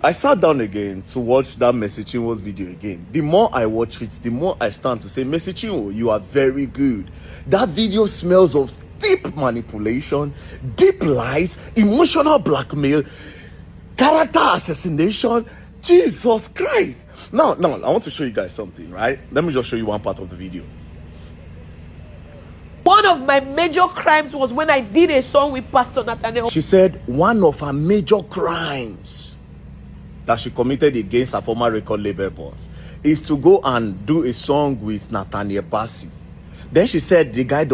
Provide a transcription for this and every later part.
I sat down again to watch that Mercy Chinwo's video again. The more I watch it, the more I stand to say, Mercy Chinwo, you are very good. That video smells of deep manipulation, deep lies, emotional blackmail, character assassination. Jesus Christ. Now, I want to show you guys something, right? Let me just show you one part of the video. One of my major crimes was when I did a song with Pastor Nathaniel. She said one of her major crimes that she committed against her former record label boss is to go and do a song with Nathaniel Bassey. Then she said the guy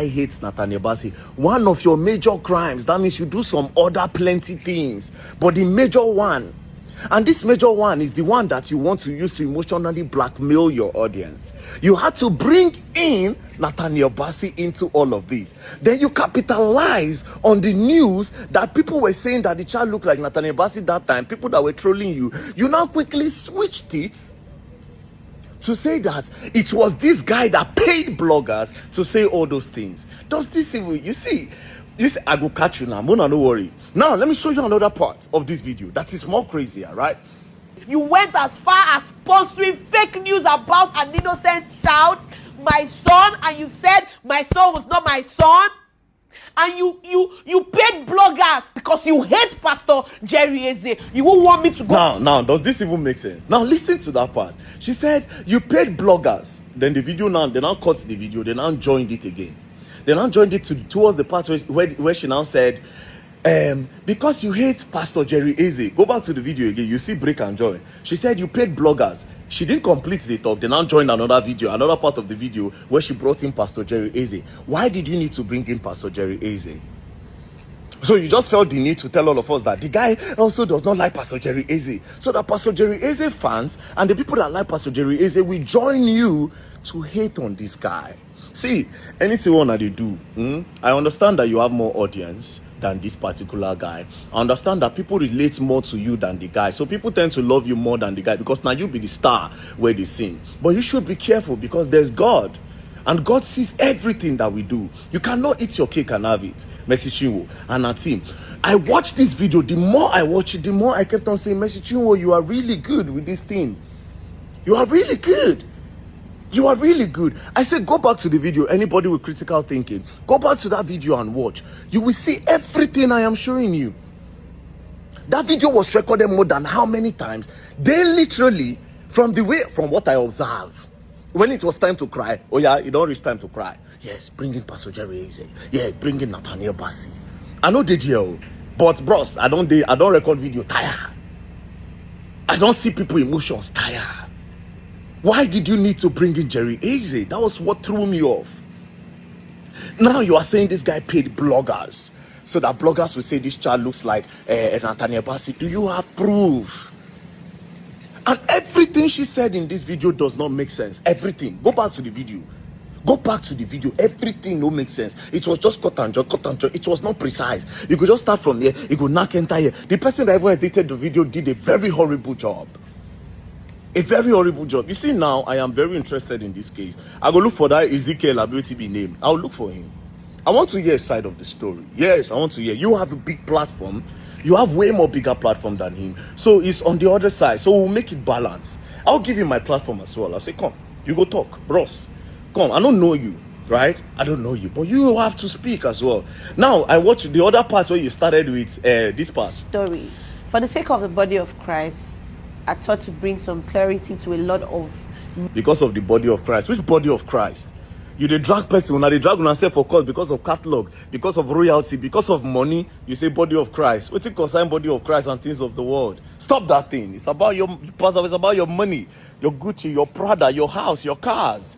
hates Nathaniel Bassey. One of your major crimes, that means you do some other plenty things, but the major one, and this major one is the one that you want to use to emotionally blackmail your audience. You had to bring in Nathaniel Bassey into all of this. Then you capitalize on the news that people were saying that the child looked like Nathaniel Bassey that time, people that were trolling you. You now quickly switched it to say that it was this guy that paid bloggers to say all those things. Does this even, you see, I will catch you now, Mona, no worry. Now, let me show you another part of this video that is more crazier, right? You went as far as sponsoring fake news about an innocent child, my son, and you said my son was not my son. And you paid bloggers because you hate Pastor Jerry Eze. You won't want me to go. Now, does this even make sense? Now, listen to that part. She said, you paid bloggers. Then the video now, they now cut the video, they now joined it again. They now joined it towards the part where she now said, because you hate Pastor Jerry Eze. Go back to the video again. You see break and join. She said you paid bloggers. She didn't complete the talk. They now joined another video, another part of the video where she brought in Pastor Jerry Eze. Why did you need to bring in Pastor Jerry Eze? So you just felt the need to tell all of us that the guy also does not like Pastor Jerry Eze. So that Pastor Jerry Eze fans and the people that like Pastor Jerry Eze will join you to hate on this guy. See, anything one that they do, I understand that you have more audience than this particular guy. I understand that people relate more to you than the guy. So people tend to love you more than the guy because now you be the star where they sing. But you should be careful because there's God. And God sees everything that we do. You cannot eat your cake and have it. Mercy Chinwo and her team. I watched this video. The more I watch it, the more I kept on saying, Mercy Chinwo, you are really good with this thing. You are really good. You are really good. I said, go back to the video. Anybody with critical thinking, go back to that video and watch. You will see everything I am showing you. That video was recorded more than how many times? They literally, from what I observed, when it was time to cry, oh yeah, it don't reach time to cry. Yes, bring in Pastor Jerry Eze. Yeah, bring in Nathaniel Bassey. I know DJ, but bros, I don't record video tired. I don't see people emotions tired. Why did you need to bring in Jerry Eze? That was what threw me off. Now you are saying this guy paid bloggers so that bloggers will say this child looks like Nathaniel Bassey. Do you have proof? And everything she said in this video does not make sense. Everything. Go back to the video. Go back to the video. Everything don't make sense. It was just cut and join. It was not precise. You could just start from here. You could knock enter here. The person that even edited the video did a very horrible job. A very horrible job. You see, now I am very interested in this case. I go look for that Ezekiel ability be named. I'll look for him. I want to hear a side of the story. Yes, I want to hear. You have a big platform. You have way more bigger platform than him. So it's on the other side. So we'll make it balanced. I'll give him my platform as well. I'll say, come, you go talk. Bros, come. I don't know you, right? I don't know you. But you have to speak as well. Now, I watched the other parts where you started with this part. Story. For the sake of the body of Christ, I thought to bring some clarity to a lot of... Because of the body of Christ. Which body of Christ? You the drag person, now they drag on yourself for court because of catalog, because of royalty, because of money. You say body of Christ. What's it concern body of Christ and things of the world? Stop that thing. It's about your pastor, it's about your money, your Gucci, your Prada, your house, your cars.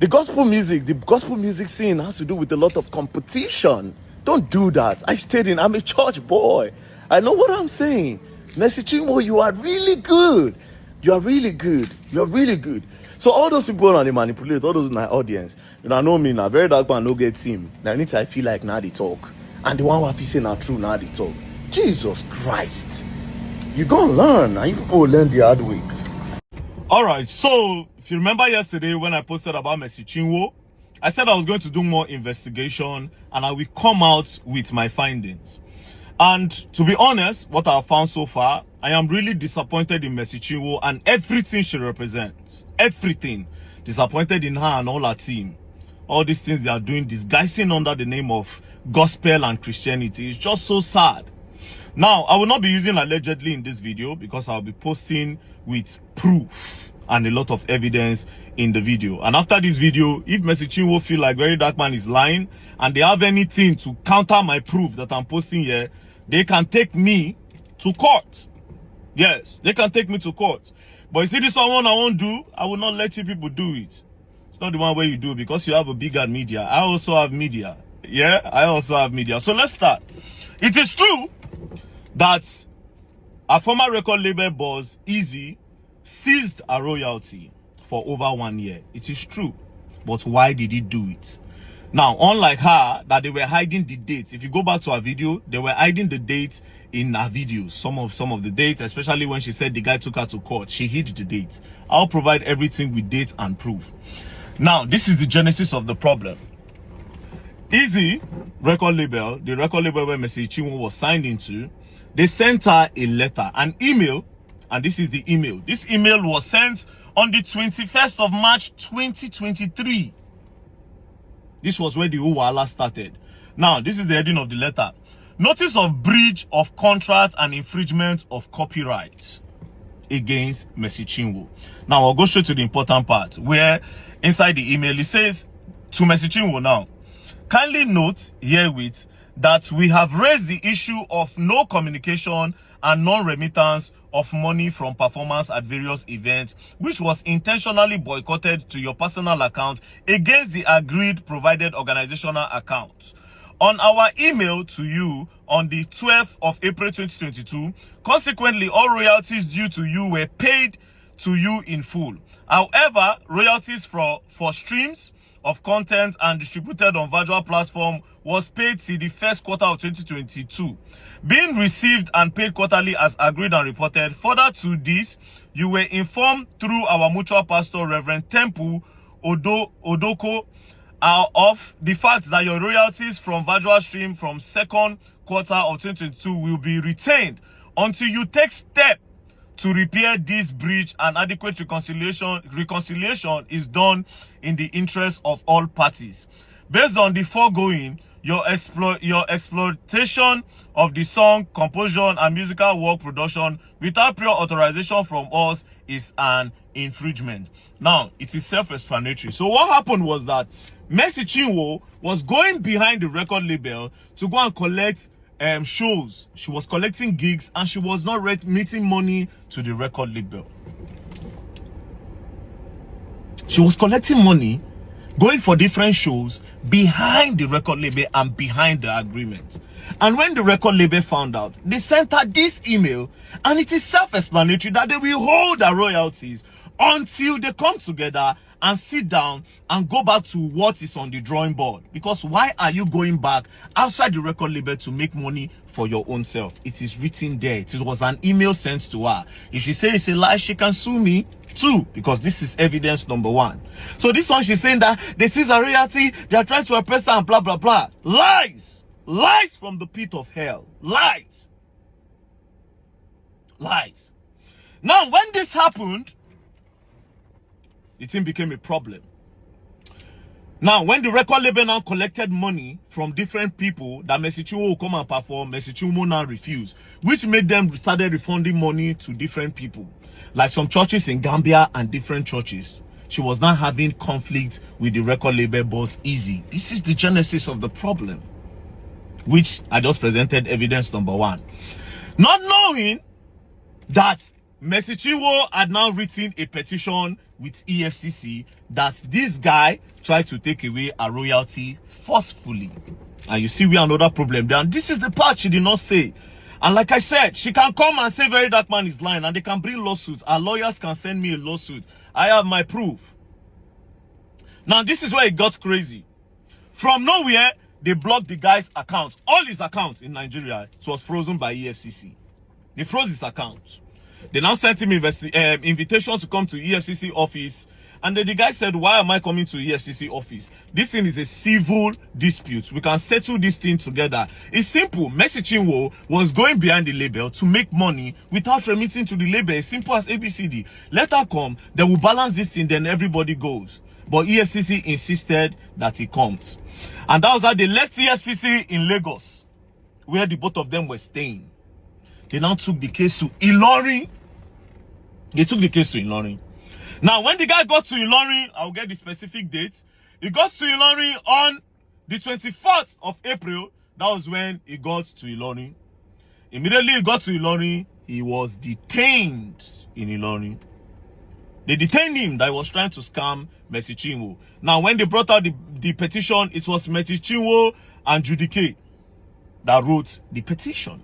The gospel music scene has to do with a lot of competition. Don't do that. I'm a church boy. I know what I'm saying. Mercy Chinwo, you are really good. You are really good. You are really good. So all those people now they manipulate, all those in my audience. You know me now. Verydarkman no get team. Now I feel like now they talk. And the one who have say now true now they talk. Jesus Christ. You gonna learn. And you people will learn the hard way. Alright, so if you remember yesterday when I posted about Mercy Chinwo, I said I was going to do more investigation and I will come out with my findings. And to be honest, what I've found so far, I am really disappointed in Mercy Chinwo and everything she represents. Everything. Disappointed in her and all her team. All these things they are doing, disguising under the name of gospel and Christianity. It's just so sad. Now, I will not be using allegedly in this video because I'll be posting with proof and a lot of evidence in the video. And after this video, if Mercy Chinwo feel like Verydarkman is lying and they have anything to counter my proof that I'm posting here, they can take me to court. Yes, they can take me to court. But you see this one I won't do, I will not let you people do it. It's not the one where you do because you have a bigger media. I also have media. Yeah, I also have media. So let's start. It is true that a former record label boss, Easy, seized a royalty for over 1 year. It is true. But why did he do it? Now, unlike her, that they were hiding the dates. If you go back to her video, they were hiding the dates in her videos. Some of the dates, especially when she said the guy took her to court, she hid the dates. I'll provide everything with dates and proof. Now, this is the genesis of the problem. Easy record label, the record label where Mercy Chinwo was signed into, they sent her a letter, an email, and this is the email. This email was sent on the 21st of March 2023. This was where the whole wahala started. Now, this is the heading of the letter. Notice of breach of contract and infringement of copyright against Mercy Chinwo. Now, I'll go straight to the important part where inside the email it says to Mercy Chinwo now, kindly note herewith that we have raised the issue of no communication and non-remittance of money from performance at various events, which was intentionally boycotted to your personal account against the agreed provided organizational account. On our email to you on the 12th of April 2022, consequently, all royalties due to you were paid to you in full. However, royalties for streams of content and distributed on virtual platform was paid till the first quarter of 2022, being received and paid quarterly as agreed and reported. Further to this, you were informed through our mutual pastor, Reverend Temple Odoko, of the fact that your royalties from virtual stream from second quarter of 2022 will be retained until you take step to repair this breach, and adequate reconciliation is done in the interest of all parties. Based on the foregoing, your exploitation of the song, composition, and musical work production without prior authorization from us is an infringement. Now, it is self-explanatory. So what happened was that Mercy Chinwo was going behind the record label to go and collect shows. She was collecting gigs and she was not remitting money to the record label. She was collecting money, going for different shows behind the record label and behind the agreement. And when the record label found out, they sent her this email, and it is self-explanatory that they will hold her royalties until they come together and sit down and go back to what is on the drawing board. Because why are you going back outside the record label to make money for your own self? It is written there. It was an email sent to her. If she says it's a lie, she can sue me too, because this is evidence number one. So this one, she's saying that this is a royalty, they are trying to oppress her and blah blah blah. Lies. Lies from the pit of hell. Lies. Lies. Now, when this happened, the thing became a problem. Now, when the record label now collected money from different people that Mercy Chinwo will come and perform, Mercy Chinwo now refused, which made them started refunding money to different people, like some churches in Gambia and different churches. She was now having conflict with the record label boss, Easy. This is the genesis of the problem, which I just presented evidence number one. Not knowing that Mercy Chinwo had now written a petition with EFCC that this guy tried to take away a royalty forcefully. And you see we have another problem there. And this is the part she did not say. And like I said, she can come and say Verydarkman is lying, and they can bring lawsuits. Our lawyers can send me a lawsuit. I have my proof. Now this is where it got crazy. From nowhere, they blocked the guy's account. All his accounts in Nigeria, it was frozen by EFCC. They froze his account. They now sent him invitation to come to EFCC office And then the guy said, why am I coming to EFCC office? This thing is a civil dispute. We can settle this thing together. It's simple. Mercy Chinwo was going behind the label to make money without remitting to the label. As simple as ABCD. Let her come, then we'll balance this thing, then everybody goes. But EFCC insisted that he comes. And that was how they left EFCC in Lagos, where the both of them were staying. They now took the case to Ilorin. They took the case to Ilorin. Now, when the guy got to Ilorin, I'll get the specific date. He got to Ilorin on the 24th of April. That was when he got to Ilorin. Immediately he got to Ilorin, he was detained in Ilorin. They detained him that he was trying to scam Mercy Chinwo. Now, when they brought out the petition, it was Mercy Chinwo and Judy K that wrote the petition.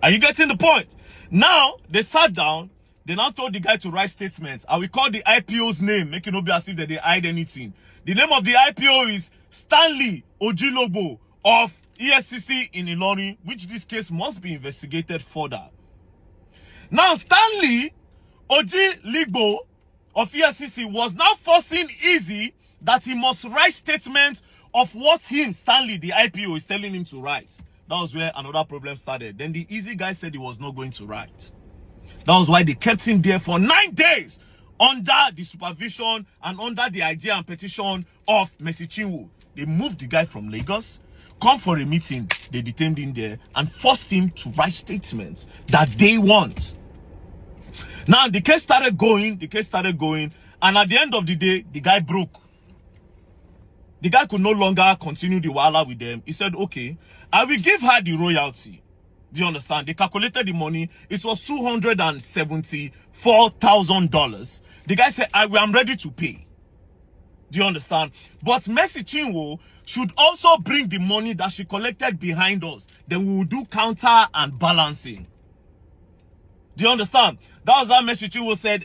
Are you getting the point? Now, they sat down. They now told the guy to write statements. I will call the IPO's name, make it not be as if they hide anything. The name of the IPO is Stanley Ojilobo of EFCC in Ilorin, which this case must be investigated further. Now, Stanley Ojilobo of EFCC was now forcing Easy that he must write statements of what him, Stanley, the IPO, is telling him to write. That was where another problem started. Then the Easy guy said he was not going to write. That was why they kept him there for 9 days under the supervision and under the idea and petition of Mercy Chinwo. They moved the guy from Lagos, come for a meeting, they detained him there and forced him to write statements that they want. Now, the case started going, and at the end of the day, the guy broke. The guy could no longer continue the wahala with them. He said, okay, I will give her the royalty. Do you understand? They calculated the money. It was $274,000. The guy said, I'm ready to pay. Do you understand? But Mercy Chinwo should also bring the money that she collected behind us. Then we will do counter and balancing. Do you understand? That was how Mercy Chinwo said,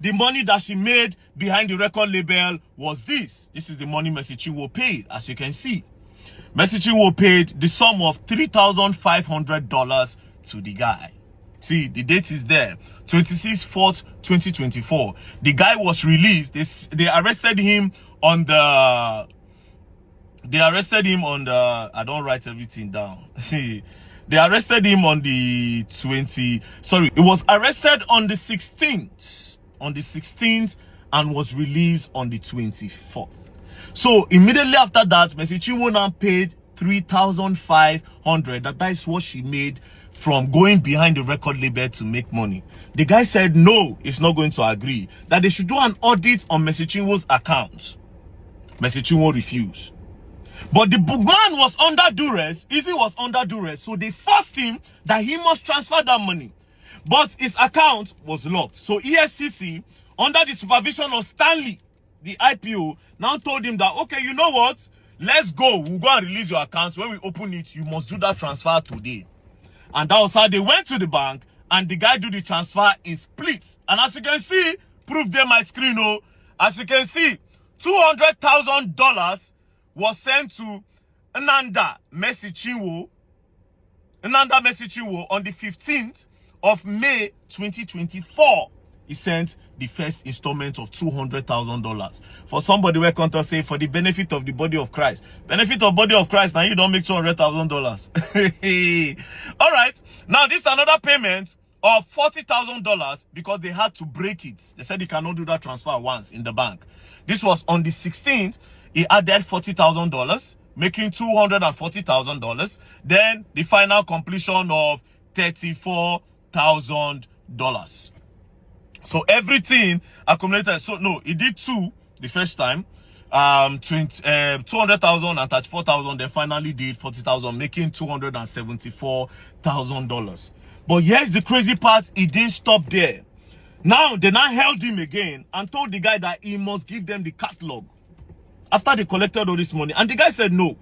the money that she made behind the record label was this. This is the money Mercy Chinwo paid, as you can see. Mercy Chinwo paid the sum of $3,500 to the guy. See, the date is there. 26/4/2024. The guy was released. They arrested him on the... I don't write everything down. They arrested him on the 20... Sorry, he was arrested on the 16th. On the 16th and was released on the 24th. So immediately after that, Mercy Chinwo now paid $3,500. That is what she made from going behind the record label to make money. The guy said no, he's not going to agree. That they should do an audit on Mercy Chinwo's account. Mercy Chinwo refused. But the bookman was under duress. Easy was under duress. So they forced him that he must transfer that money. But his account was locked. So EFCC, under the supervision of Stanley, the IPO, now told him that, okay, you know what? Let's go. We'll go and release your account. When we open it, you must do that transfer today. And that was how they went to the bank and the guy do the transfer in splits. And as you can see, proof there my screen, oh. As you can see, $200,000 was sent to Nanda Mercy Chinwo on the 15th of May 2024. He sent the first installment of $200,000. For somebody where can't say for the benefit of the body of Christ. Benefit of body of Christ, now you don't make $200,000. All right. Now this is another payment of $40,000 because they had to break it. They said they cannot do that transfer once in the bank. This was on the 16th. He added $40,000, making $240,000. Then the final completion of $34,000. So everything accumulated. So no, he did two the first time, 200,000 and 34,000. They finally did 40,000, making $274,000. But here's the crazy part: he didn't stop there. Now they now held him again and told the guy that he must give them the catalog after they collected all this money. And the guy said no.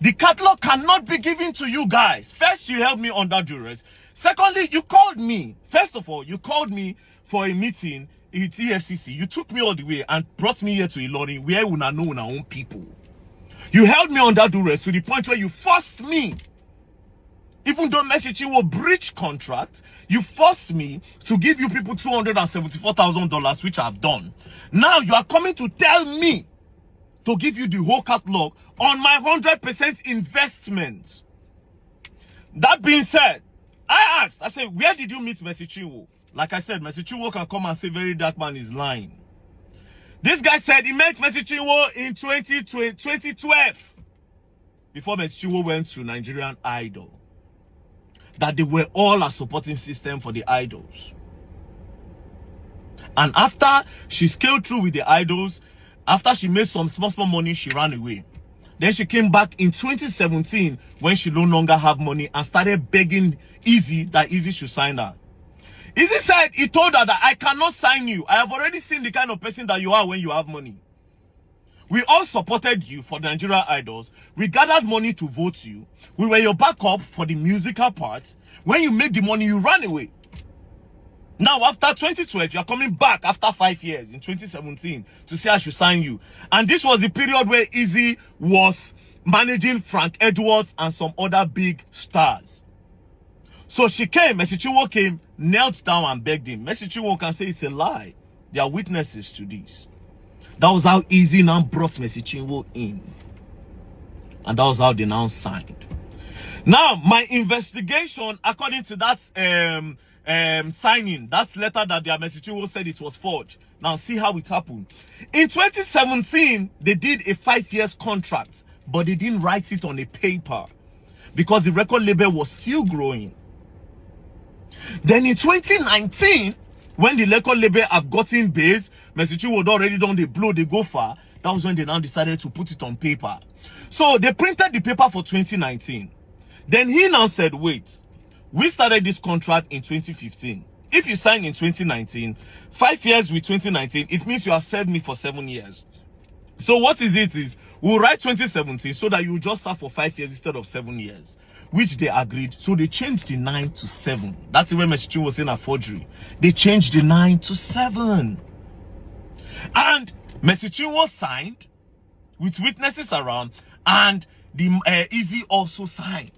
The catalog cannot be given to you guys. First, you held me under duress. Secondly, you called me. First of all, you called me for a meeting at EFCC. You took me all the way and brought me here to Ilorin, where we know our own people. You held me under duress to the point where you forced me Even though Mercy Chinwo breached contract, you forced me to give you people $274,000, which I've done. Now you are coming to tell me to give you the whole catalog on my 100% investment. That being said, I asked, I said, where did you meet Mercy Chinwo? Like I said, Mercy Chinwo can come and say Verydarkman is lying. This guy said he met Mercy Chinwo in 2012. Before Mercy Chinwo went to Nigerian Idol. That they were all a supporting system for the idols. And after she scaled through with the idols, after she made some small money, she ran away. Then she came back in 2017 when she no longer had money and started begging Easy that Easy should sign her. Easy said he told her that I cannot sign you. I have already seen the kind of person that you are when you have money. We all supported you for the Nigerian Idols. We gathered money to vote you. We were your backup for the musical part. When you made the money, you ran away. Now, after 2012, you're coming back after 5 years in 2017 to say I should sign you. And this was the period where Easy was managing Frank Edwards and some other big stars. So she came, Mercy Chinwo came, knelt down and begged him. Mercy Chinwo can say it's a lie. There are witnesses to this. That was how Easy now brought Mercy Chinwo in. And that was how they now signed. Now, my investigation, according to that signing, that letter that their Mercy Chinwo said it was forged. Now, see how it happened. In 2017, they did a 5 years contract, but they didn't write it on a paper because the record label was still growing. Then in 2019, when the record label have gotten base, Mercy Chinwo had already done the blow, they go far. That was when they now decided to put it on paper. So they printed the paper for 2019. Then he now said, wait, we started this contract in 2015. If you sign in 2019, 5 years with 2019, it means you have served me for 7 years. So what is it is, we'll write 2017 so that you just serve for 5 years instead of 7 years. Which they agreed. So they changed the 9 to 7. That's when Mercy Chinwo was saying a forgery. They changed the 9 to 7. And Mercy Chinwo signed with witnesses around, and the Easy also signed.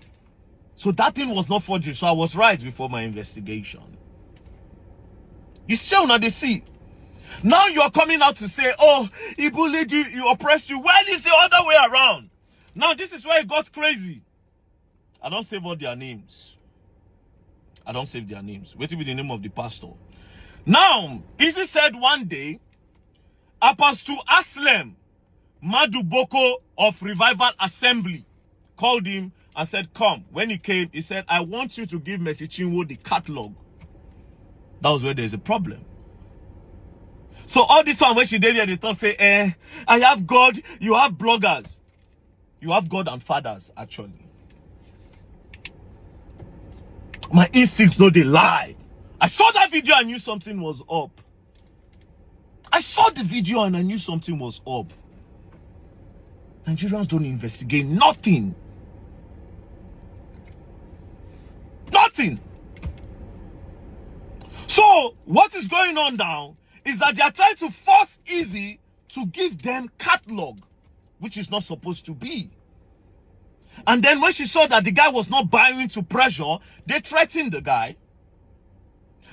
So that thing was not forgery. So I was right before my investigation. You still not the see. Now you are coming out to say, oh, he bullied you, he oppressed you. Well, it's the other way around. Now this is where it got crazy. I don't save all their names. I don't save their names. Wait till the name of the pastor. Now, Easy said one day, Apostle Aslem Maduboko of Revival Assembly called him and said, come. When he came, he said, I want you to give Mercy Chinwo the catalog. That was where there's a problem. So all this one, when she did here, they thought, say, I have God, you have bloggers. You have God and fathers, actually. My instincts know they lie. I saw that video and knew something was up. I saw the video and I knew something was up. Nigerians don't investigate nothing. Nothing. So, what is going on now is that they are trying to force Easy to give them catalog, which is not supposed to be. And then when she saw that the guy was not buying to pressure, they threatened the guy.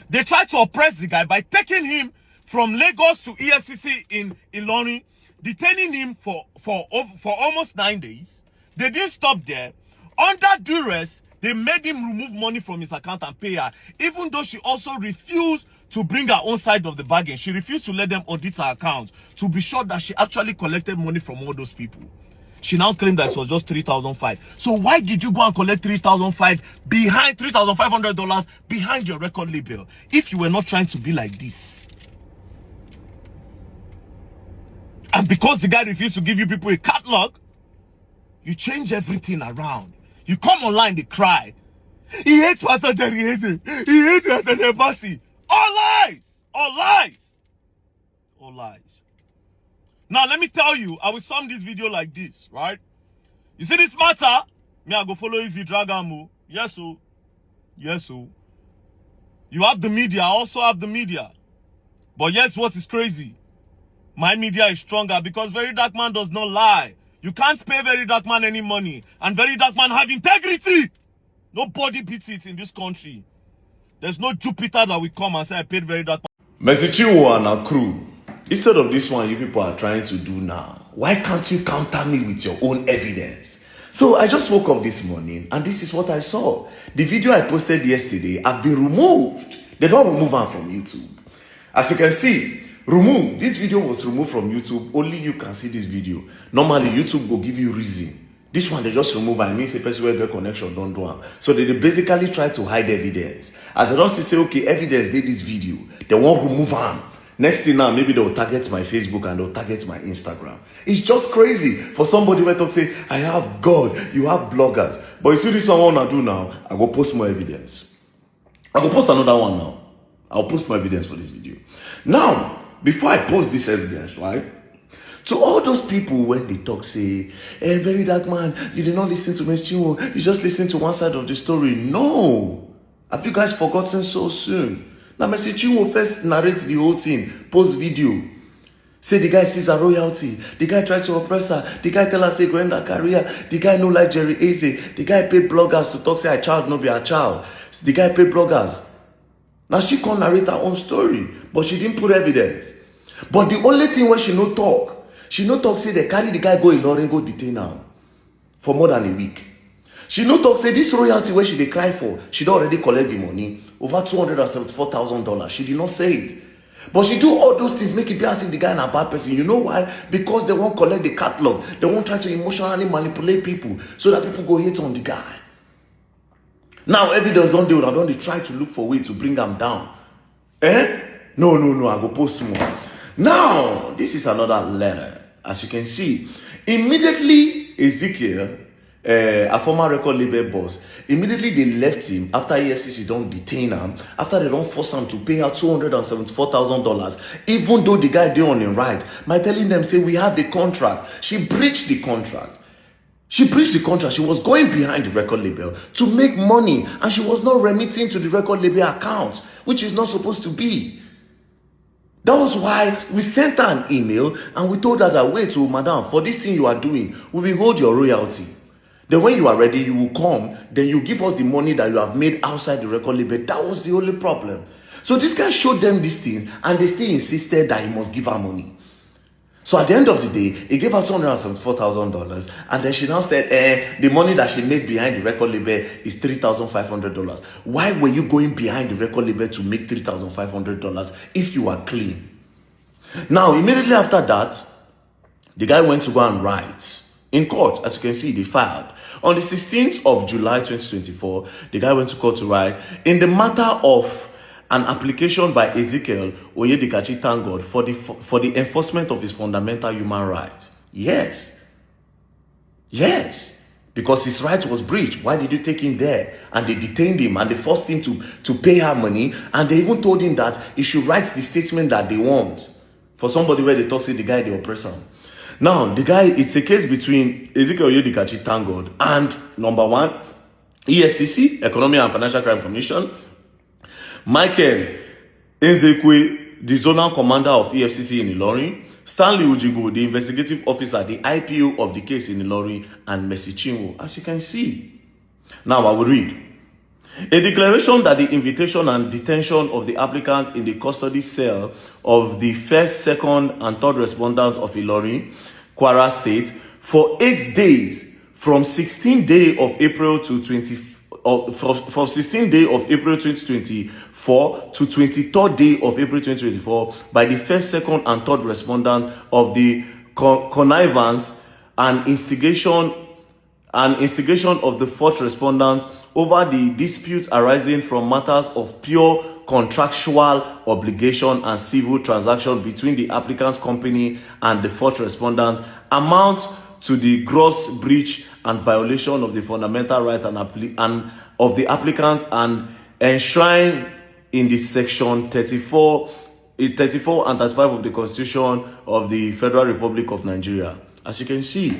They tried to oppress the guy by taking him from Lagos to EFCC in Ilorin, detaining him for almost 9 days. They didn't stop there. Under duress, they made him remove money from his account and pay her, even though she also refused to bring her own side of the bargain. She refused to let them audit her account to be sure that she actually collected money from all those people. She now claimed that it was just $3,500. So why did you go and collect $3,500 behind $3,500 behind your record label if you were not trying to be like this? And because the guy refused to give you people a catalog, you change everything around. You come online, they cry. He hates Pastor Jerry, he hates it. He hates Pastor Jerry. All lies! All lies! All lies. Now, let me tell you, I will sum this video like this, right? You see this matter? Me, I go follow Easy Dragon. Yes, so. Yes, so. You have the media, I also have the media. But yes, what is crazy? My media is stronger because Verydarkman does not lie. You can't pay Verydarkman any money. And Verydarkman have integrity. Nobody beats it in this country. There's no Jupiter that will come and say I paid Verydarkman. Mercy Chinwo and her crew. Instead of this one you people are trying to do now, why can't you counter me with your own evidence? So I just woke up this morning and this is what I saw. The video I posted yesterday have been removed. They don't remove them from YouTube. As you can see, remove. This video was removed from YouTube. Only you can see this video. Normally, YouTube will give you reason. This one, they just remove and it means a person will get connection, don't do it. So they basically try to hide evidence. As they don't say, okay, evidence did this video. They won't remove them. Next thing now, maybe they'll target my Facebook and they'll target my Instagram. It's just crazy for somebody who talk say, I have God, you have bloggers. But you see this one I want to do now, I go post more evidence. I will post another one now. I'll post more evidence for this video. Now, before I post this evidence, right? To all those people when they talk say, hey, Verydarkman, you did not listen to Ms. Chinwo, you just listened to one side of the story. No. Have you guys forgotten so soon? Now, Ms. Chinwo first narrates the whole thing, post video. Say the guy sees her royalty. The guy tried to oppress her. The guy tell her say go end her career. The guy no like Jerry Eze. The guy pay bloggers to talk say her child no be her child. The guy pay bloggers. Now she can't narrate her own story, but she didn't put evidence. But the only thing where she no talk say they carry the guy go in Ilorin go detain her for more than a week. She no talk say this royalty where she dey cry for, she don already collect the money, over $274,000. She did not say it. But she do all those things, make it be as if the guy is a bad person. You know why? Because they won't collect the catalog. They won't try to emotionally manipulate people so that people go hate on the guy. Now evidence don't do it. I don't try to look for a way to bring them down. No, I go post more. Now, this is another letter. As you can see, immediately Ezekiel, a former record label boss, immediately they left him after EFCC don't detain him, after they don't force him to pay out $274,000, even though the guy did on the right, by telling them, say, we have the contract. She breached the contract. She was going behind the record label to make money, and she was not remitting to the record label account, which is not supposed to be. That was why we sent her an email and we told her that, wait, madam, for this thing you are doing, we will hold your royalty. Then when you are ready, you will come, then you give us the money that you have made outside the record label. That was the only problem. So this guy showed them these things and they still insisted that he must give her money. So at the end of the day, he gave her $274,000 and then she now said, the money that she made behind the record label is $3,500. Why were you going behind the record label to make $3,500 if you are clean? Now, immediately after that, the guy went to go and write. In court, as you can see, they filed. On the 16th of July 2024, the guy went to court to write, in the matter of an application by Ezekiel Oyedikachi Tangod for the enforcement of his fundamental human rights. Yes. Because his right was breached. Why did you take him there? And they detained him and they forced him to pay her money. And they even told him that he should write the statement that they want. For somebody where they talk, say the guy, the oppressor. Now, the guy, it's a case between Ezekiel Oyedikachi Tangod and number one, EFCC, Economic and Financial Crime Commission, Michael Nzekwe, the zonal commander of EFCC in Ilorin, Stanley Ujigo, the investigative officer, the IPO of the case in Ilorin, and Mercy Chinwo, as you can see. Now I will read. A declaration that the invitation and detention of the applicants in the custody cell of the first, second, and third respondents of Ilorin, Kwara State, for 8 days from 16th day of April to 16th day of April 2024 to 23rd day of April 2024 by the first, second, and third respondents of the connivance and instigation of the fourth respondents over the disputes arising from matters of pure contractual obligation and civil transaction between the applicant's company and the fourth respondents amounts to the gross breach and violation of the fundamental right and of the applicants and enshrined in the section 34 and 35 of the Constitution of the Federal Republic of Nigeria. As you can see,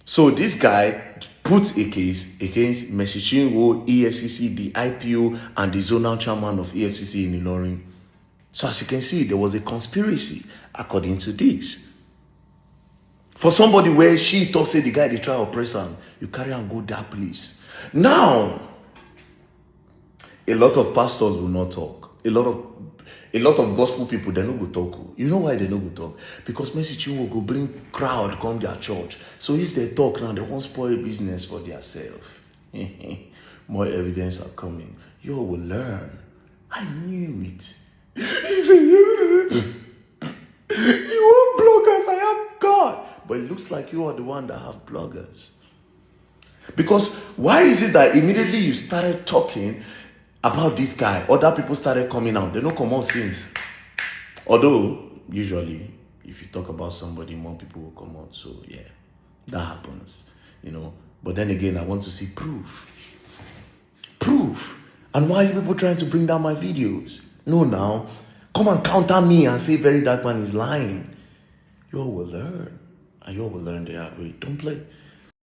so this guy put a case against Mercy Chinwo, EFCC, the IPO, and the zonal chairman of EFCC in Ilorin. So as you can see, there was a conspiracy according to this. For somebody where she talks, say the guy they try to oppress her, you carry and go that place. Now, a lot of pastors will not talk. A lot of gospel people, they no go talk. You know why they no go talk? Because Mercy Chinwo go bring crowd come their church. So if they talk now, they won't spoil business for themselves. More evidence are coming. You will learn. I knew it. You want bloggers? I have God. But it looks like you are the one that have bloggers. Because why is it that immediately you started talking about this guy, other people started coming out? They don't come out since. Although, usually, if you talk about somebody, more people will come out. So, yeah, that happens, you know. But then again, I want to see proof. Proof. And why are you people trying to bring down my videos? No, now. Come and counter me and say Verydarkman is lying. You all will learn. And you all will learn the hard way. Don't play.